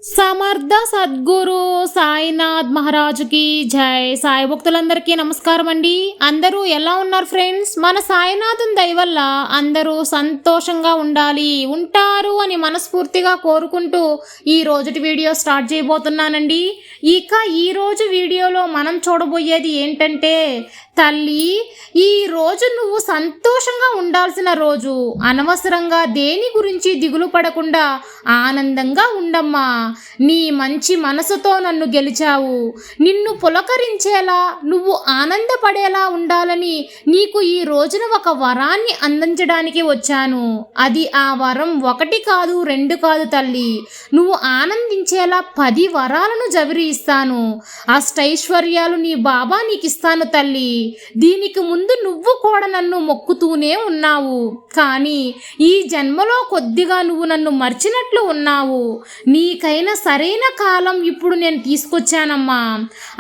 సమర్థ సద్గురు సాయినాథ్ మహారాజుకి జై. సాయి భక్తులందరికీ నమస్కారం అండి. అందరూ ఎలా ఉన్నారు ఫ్రెండ్స్? మన సాయినాథుని దయ వల్ల అందరూ సంతోషంగా ఉంటారు అని మనస్ఫూర్తిగా కోరుకుంటూ ఈ రోజుటి వీడియో స్టార్ట్ చేయబోతున్నానండి. ఇక ఈ రోజు వీడియోలో మనం చూడబోయేది ఏంటంటే, తల్లి, ఈ రోజు నువ్వు సంతోషంగా ఉండాల్సిన రోజు. అనవసరంగా దేని గురించి దిగులు పడకుండా ఆనందంగా ఉండమ్మా. నీ మంచి మనసుతో నన్ను గెలిచావు. నిన్ను పులకరించేలా, నువ్వు ఆనందపడేలా ఉండాలని నీకు ఈ రోజున ఒక వరాన్ని అందించడానికి వచ్చాను. అది ఆ వరం 1 కాదు 2 కాదు తల్లి. నువ్వు ఆనందించేలా 10 వరాలను జవిరి ఇస్తాను. అష్టైశ్వర్యాలు నీ బాబా నీకిస్తాను తల్లి. దీనికి ముందు నువ్వు కూడా నన్ను మొక్కుతూనే ఉన్నావు, కానీ ఈ జన్మలో కొద్దిగా నువ్వు నన్ను మర్చినట్లు ఉన్నావు. నీకైనా సరైన కాలం ఇప్పుడు నేను తీసుకొచ్చానమ్మా.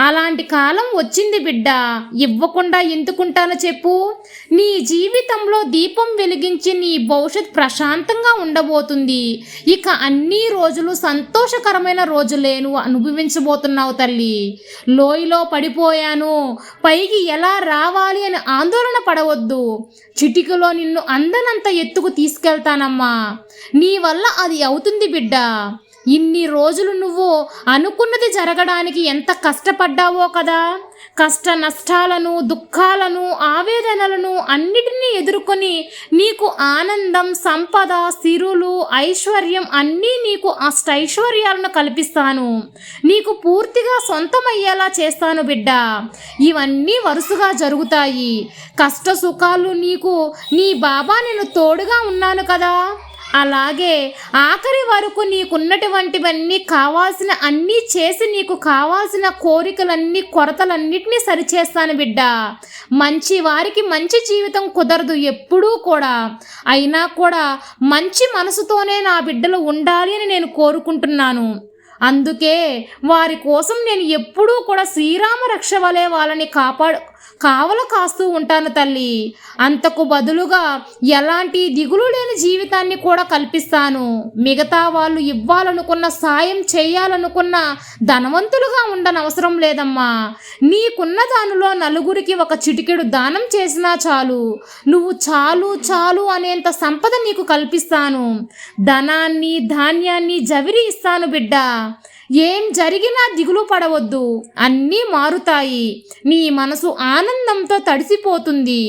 అలాంటి కాలం వచ్చింది బిడ్డ. ఇవ్వకుండా ఎందుకుంటానో చెప్పు. నీ జీవితంలో దీపం వెలిగించి నీ భవిష్యత్ ప్రశాంతంగా ఉండబోతుంది. ఇక అన్ని రోజులు సంతోషకరమైన రోజులే నువ్వు అనుభవించబోతున్నావు తల్లి. లోయలో పడిపోయాను, పైకి ఎలా రావాలి అని ఆందోళన పడవద్దు. చిటికలో నిన్ను అందనంత ఎత్తుకు తీసుకెళ్తానమ్మా. నీ వల్ల అది అవుతుంది బిడ్డ. ఇన్ని రోజులు నువ్వు అనుకున్నది జరగడానికి ఎంత కష్టపడ్డావో కదా. కష్ట నష్టాలను, దుఃఖాలను, ఆవేదనలను అన్నిటినీ ఎదుర్కొని నీకు ఆనందం, సంపద, సిరులు, ఐశ్వర్యం అన్నీ నీకు అష్టైశ్వర్యాలను కల్పిస్తాను. నీకు పూర్తిగా సొంతమయ్యేలా చేస్తాను బిడ్డ. ఇవన్నీ వరుసగా జరుగుతాయి. కష్ట సుఖాలు నీకు నీ బాబా నేను తోడుగా ఉన్నాను కదా. అలాగే ఆఖరి వరకు నీకున్నటువంటివన్నీ కావాల్సిన అన్నీ చేసి నీకు కావాల్సిన కోరికలన్నీ, కొరతలన్నిటినీ సరిచేస్తాను బిడ్డ. మంచి వారికి మంచి జీవితం కుదరదు ఎప్పుడూ కూడా. అయినా కూడా మంచి మనసుతోనే నా బిడ్డలు ఉండాలి అని నేను కోరుకుంటున్నాను. అందుకే వారి కోసం నేను ఎప్పుడూ కూడా శ్రీరామ రక్ష వలె వాళ్ళని కావల కాస్తూ ఉంటాను తల్లి. అంతకు బదులుగా ఎలాంటి దిగులు లేని జీవితాన్ని కూడా కల్పిస్తాను. మిగతా వాళ్ళు ఇవ్వాలనుకున్న, సాయం చేయాలనుకున్న ధనవంతులుగా ఉండనవసరం లేదమ్మా. నీకున్న దానిలో నలుగురికి ఒక చిటికెడు దానం చేసినా చాలు. నువ్వు చాలు చాలు అనేంత సంపద నీకు కల్పిస్తాను. ధనాన్ని, ధాన్యాన్ని జవిరి ఇస్తాను బిడ్డ. ఏం జరిగినా దిగులు పడవద్దు, అన్నీ మారుతాయి. నీ మనసు ఆనందంతో తడిసిపోతుంది.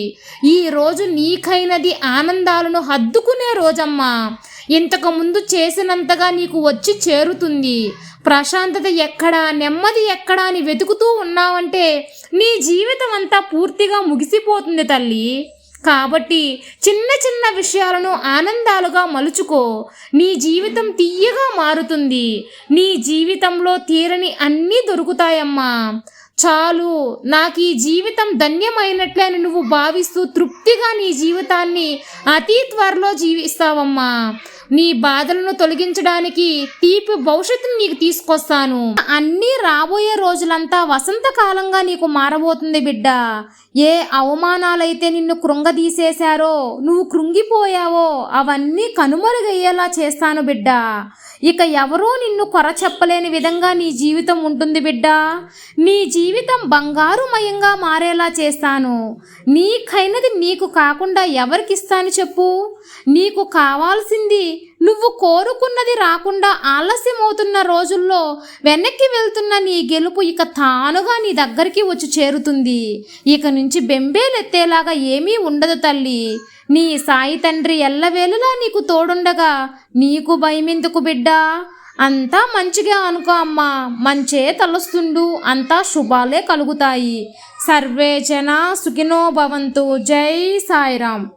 ఈ రోజు నీకైనది ఆనందాలను హద్దుకునే రోజమ్మా. ఇంతకుముందు చేసినంతగా నీకు వచ్చి చేరుతుంది. ప్రశాంతత ఎక్కడా, నెమ్మది ఎక్కడా అని వెతుకుతూ ఉన్నావంటే నీ జీవితం అంతా పూర్తిగా ముగిసిపోతుంది తల్లి. కాబట్టి చిన్న చిన్న విషయాలను ఆనందాలుగా మలుచుకో. నీ జీవితం తీయగా మారుతుంది. నీ జీవితంలో తీరని అన్నీ దొరుకుతాయమ్మా. చాలు, నాకు ఈ జీవితం ధన్యమైనట్లే అని నువ్వు భావిస్తూ తృప్తిగా నీ జీవితాన్ని అతి త్వరలో జీవిస్తావమ్మా. నీ బాధలను తొలగించడానికి తీపి భవిష్యత్తును నీకు తీసుకొస్తాను. అన్నీ రాబోయే రోజులంతా వసంతకాలంగా నీకు మారబోతుంది బిడ్డ. ఏ అవమానాలైతే నిన్ను కృంగదీసేశారో, నువ్వు కృంగిపోయావో అవన్నీ కనుమరుగయ్యేలా చేస్తాను బిడ్డ. ఇక ఎవరూ నిన్ను కొర చెప్పలేని విధంగా నీ జీవితం ఉంటుంది బిడ్డ. నీ జీవితం బంగారుమయంగా మారేలా చేస్తాను. నీకైనది నీకు కాకుండా ఎవరికిస్తాను చెప్పు? నీకు కావాల్సింది నువ్వు కోరుకున్నది రాకుండా ఆలస్యమవుతున్న రోజుల్లో వెనక్కి వెళ్తున్న నీ గెలుపు ఇక తానుగా నీ దగ్గరికి వచ్చి చేరుతుంది. ఇక నుంచి బెంబేలెత్తేలాగా ఏమీ ఉండదు తల్లి. నీ సాయి తండ్రి ఎల్లవేళలా నీకు తోడుండగా నీకు భయమెందుకు బిడ్డ? అంతా మంచిగా అనుకో అమ్మా. మంచే తలస్తుండు, అంతా శుభాలే కలుగుతాయి. సర్వే జన సుఖినో భవంతు. జై సాయిరామ్.